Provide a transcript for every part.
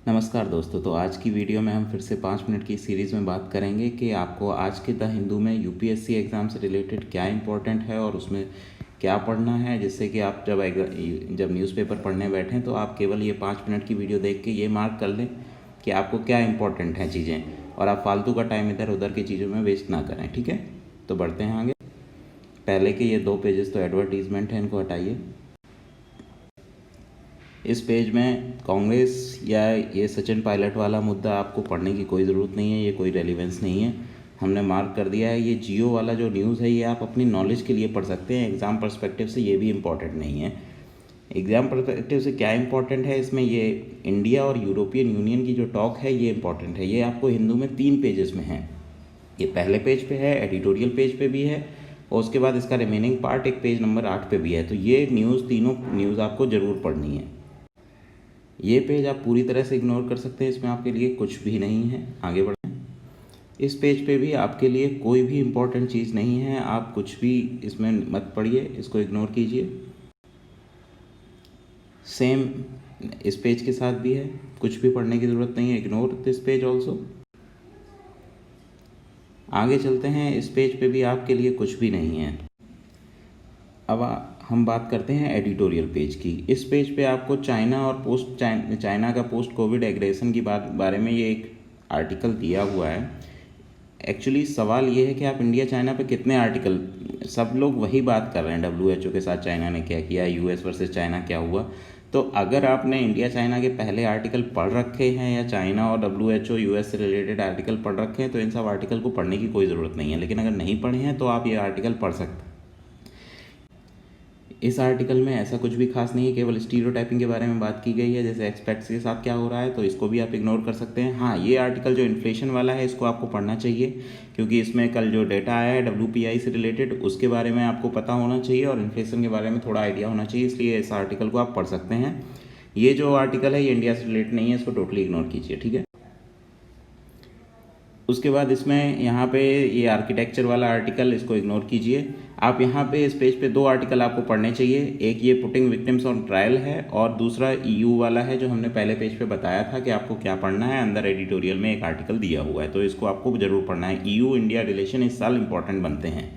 नमस्कार दोस्तों। तो आज की वीडियो में हम फिर से 5 मिनट की सीरीज़ में बात करेंगे कि आपको आज के द हिंदू में यूपीएससी एग्ज़ाम से रिलेटेड क्या इंपॉर्टेंट है और उसमें क्या पढ़ना है, जिससे कि आप जब न्यूज़पेपर पढ़ने बैठें तो आप केवल ये 5 मिनट की वीडियो देख के ये मार्क कर लें कि आपको क्या इंपॉर्टेंट हैं चीज़ें, और आप फालतू का टाइम इधर उधर की चीज़ों में वेस्ट ना करें। ठीक है, तो बढ़ते हैं आगे। पहले के ये 2 पेजेस तो एडवर्टीज़मेंट है, इनको हटाइए। इस पेज में कांग्रेस या ये सचिन पायलट वाला मुद्दा आपको पढ़ने की कोई ज़रूरत नहीं है, ये कोई रेलिवेंस नहीं है, हमने मार्क कर दिया है। ये जियो वाला जो न्यूज़ है ये आप अपनी नॉलेज के लिए पढ़ सकते हैं, एग्ज़ाम पर्सपेक्टिव से ये भी इम्पॉर्टेंट नहीं है। एग्ज़ाम पर्सपेक्टिव से क्या इंपॉर्टेंट है, इसमें ये इंडिया और यूरोपियन यूनियन की जो टॉक है ये इंपॉर्टेंट है। ये आपको हिंदू में 3 पेजेस में है। ये पहले पेज पे है, एडिटोरियल पेज पे भी है, और उसके बाद इसका रिमेनिंग पार्ट एक पेज नंबर 8 पे भी है। तो ये तीनों न्यूज़ आपको ज़रूर पढ़नी है। ये पेज आप पूरी तरह से इग्नोर कर सकते हैं, इसमें आपके लिए कुछ भी नहीं है। आगे बढ़ें। इस पेज पे भी आपके लिए कोई भी इम्पोर्टेंट चीज़ नहीं है, आप कुछ भी इसमें मत पढ़िए, इसको इग्नोर कीजिए। सेम इस पेज के साथ भी है, कुछ भी पढ़ने की ज़रूरत नहीं है, इग्नोर दिस पेज ऑल्सो। आगे चलते हैं। इस पेज पे भी आपके लिए कुछ भी नहीं है। अब हम बात करते हैं एडिटोरियल पेज की। इस पेज पे आपको चाइना और चाइना का पोस्ट कोविड एग्रेशन की बारे में ये एक आर्टिकल दिया हुआ है। एक्चुअली सवाल ये है कि आप इंडिया चाइना पे कितने आर्टिकल, सब लोग वही बात कर रहे हैं, WHO के साथ चाइना ने क्या किया, US वर्सेस चाइना क्या हुआ। तो अगर आपने इंडिया चाइना के पहले आर्टिकल पढ़ रखे हैं या चाइना और WHO US से रिलेटेड आर्टिकल पढ़ रखे हैं तो इन सब आर्टिकल को पढ़ने की कोई ज़रूरत नहीं है। लेकिन अगर नहीं पढ़े हैं तो आप ये आर्टिकल पढ़ सकते हैं। इस आर्टिकल में ऐसा कुछ भी खास नहीं है, केवल स्टीरियोटाइपिंग के बारे में बात की गई है, जैसे एक्सपेट्स के साथ क्या हो रहा है, तो इसको भी आप इग्नोर कर सकते हैं। हाँ, ये आर्टिकल जो इन्फ्लेशन वाला है इसको आपको पढ़ना चाहिए, क्योंकि इसमें कल जो डेटा आया है WPI से रिलेटेड उसके बारे में आपको पता होना चाहिए और इन्फ्लेशन के बारे में थोड़ा आइडिया होना चाहिए, इसलिए इस आर्टिकल को आप पढ़ सकते हैं। ये जो आर्टिकल है ये इंडिया से रिलेटेड नहीं है, इसको टोटली इग्नोर कीजिए। ठीक है। उसके बाद इसमें यहाँ पे ये आर्किटेक्चर वाला आर्टिकल, इसको इग्नोर कीजिए। आप यहाँ पे इस पेज पे 2 आर्टिकल आपको पढ़ने चाहिए, एक ये पुटिंग विक्टिम्स ऑन ट्रायल है और दूसरा EU वाला है जो हमने पहले पेज पे बताया था कि आपको क्या पढ़ना है। अंदर एडिटोरियल में एक आर्टिकल दिया हुआ है, तो इसको आपको ज़रूर पढ़ना है। EU इंडिया रिलेशन इस साल इंपॉर्टेंट बनते हैं।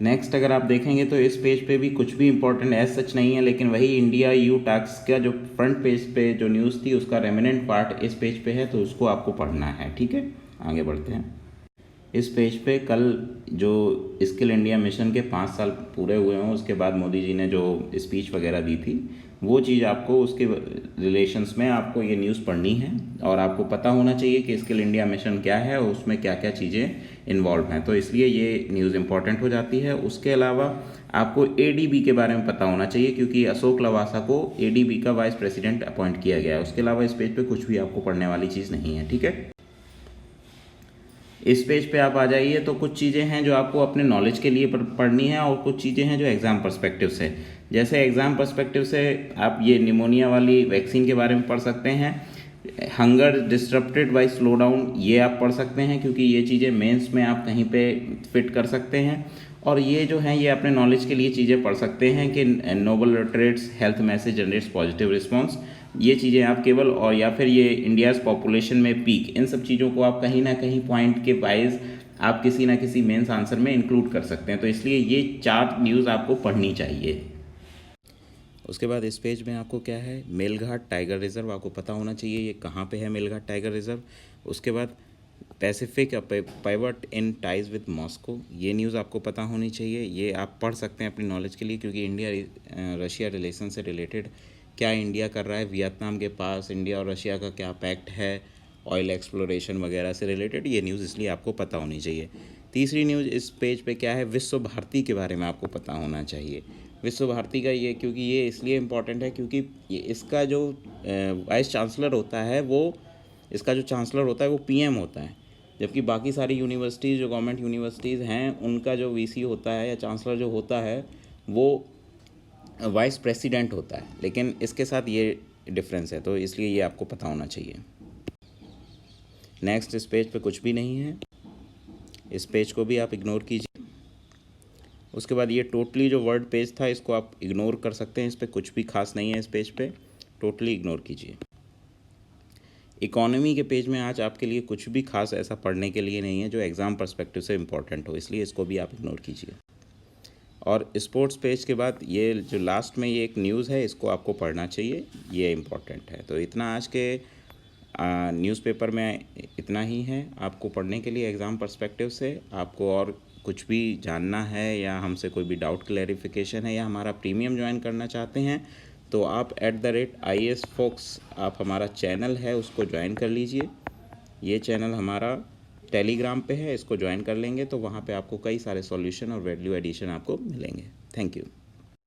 नेक्स्ट अगर आप देखेंगे तो इस पेज पे भी कुछ भी इंपॉर्टेंट एज सच नहीं है, लेकिन वही इंडिया EU टैक्स का जो फ्रंट पेज पे जो न्यूज़ थी उसका रेमिनेंट पार्ट इस पेज पे है, तो उसको आपको पढ़ना है। ठीक है, आगे बढ़ते हैं। इस पेज पे कल जो स्किल इंडिया मिशन के 5 साल पूरे हुए हों उसके बाद मोदी जी ने जो स्पीच वगैरह दी थी, वो चीज़ आपको उसके रिलेशंस में आपको ये न्यूज़ पढ़नी है और आपको पता होना चाहिए कि स्किल इंडिया मिशन क्या है और उसमें क्या क्या चीज़ें इन्वॉल्व हैं, तो इसलिए ये न्यूज़ इंपॉर्टेंट हो जाती है। उसके अलावा आपको ADB के बारे में पता होना चाहिए, क्योंकि अशोक लवासा को ADB का वाइस प्रेसिडेंट अपॉइंट किया गया है। उसके अलावा इस पेज पे कुछ भी आपको पढ़ने वाली चीज़ नहीं है। ठीक है। इस पेज पे आप आ जाइए तो कुछ चीज़ें हैं जो आपको अपने नॉलेज के लिए पढ़नी है और कुछ चीज़ें हैं जो एग्ज़ाम पर्सपेक्टिव से, जैसे एग्ज़ाम पर्सपेक्टिव से आप ये निमोनिया वाली वैक्सीन के बारे में पढ़ सकते हैं। हंगर डिस्टर्प्टेड बाय स्लो डाउन, ये आप पढ़ सकते हैं क्योंकि ये चीज़ें मेंस में आप कहीं पे फिट कर सकते हैं। और ये जो हैं ये अपने नॉलेज के लिए चीज़ें पढ़ सकते हैं कि noble trades health message generates positive response, ये चीज़ें आप केवल, और या फिर ये इंडियाज़ पॉपुलेशन में पीक, इन सब चीज़ों को आप कहीं ना कहीं पॉइंट के वाइज आप किसी ना किसी मेंस आंसर में इंक्लूड कर सकते हैं। तो इसलिए ये 4 न्यूज़ आपको पढ़नी चाहिए। उसके बाद इस पेज में आपको क्या है, मेलघाट टाइगर रिजर्व आपको पता होना चाहिए ये कहाँ पे है मेलघाट टाइगर रिजर्व। उसके बाद Pacific pivot in ties with Moscow, ये न्यूज़ आपको पता होनी चाहिए, ये आप पढ़ सकते हैं अपनी नॉलेज के लिए, क्योंकि इंडिया रशिया रिलेशन से रिलेटेड क्या इंडिया कर रहा है, वियतनाम के पास इंडिया और रशिया का क्या पैक्ट है, ऑयल एक्सप्लोरेशन वगैरह से रिलेटेड ये न्यूज़ इसलिए आपको पता होनी चाहिए। तीसरी न्यूज़ इस पेज पे क्या है, विश्व भारती के बारे में आपको पता होना चाहिए। विश्व भारती का ये, क्योंकि ये इसलिए इम्पॉर्टेंट है क्योंकि ये इसका जो वाइस चांसलर होता है वो, इसका जो चांसलर होता है वो PM होता है, जबकि बाकी सारी यूनिवर्सिटीज़ जो गवर्नमेंट यूनिवर्सिटीज़ हैं उनका जो VC होता है या चांसलर जो होता है वो वाइस प्रेसिडेंट होता है। लेकिन इसके साथ ये डिफरेंस है, तो इसलिए ये आपको पता होना चाहिए। नेक्स्ट, इस पेज पे कुछ भी नहीं है, इस पेज को भी आप इग्नोर कीजिए। उसके बाद ये टोटली जो वर्ड पेज था इसको आप इग्नोर कर सकते हैं, इस पर कुछ भी खास नहीं है, इस पेज पे टोटली इग्नोर कीजिए। इकोनॉमी के पेज में आज आपके लिए कुछ भी खास ऐसा पढ़ने के लिए नहीं है जो एग्ज़ाम पर्सपेक्टिव से इम्पोर्टेंट हो, इसलिए इसको भी आप इग्नोर कीजिए। और स्पोर्ट्स पेज के बाद ये जो लास्ट में ये एक न्यूज़ है, इसको आपको पढ़ना चाहिए, ये इम्पोर्टेंट है। तो इतना आज के न्यूज़पेपर में इतना ही है आपको पढ़ने के लिए एग्ज़ाम पर्सपेक्टिव से। आपको और कुछ भी जानना है या हमसे कोई भी डाउट क्लैरिफिकेशन है या हमारा प्रीमियम ज्वाइन करना चाहते हैं तो आप @IAS Folks आप हमारा चैनल है उसको ज्वाइन कर लीजिए। ये चैनल हमारा टेलीग्राम पे है, इसको ज्वाइन कर लेंगे तो वहाँ पे आपको कई सारे सॉल्यूशन और वैल्यू एडिशन आपको मिलेंगे। Thank you.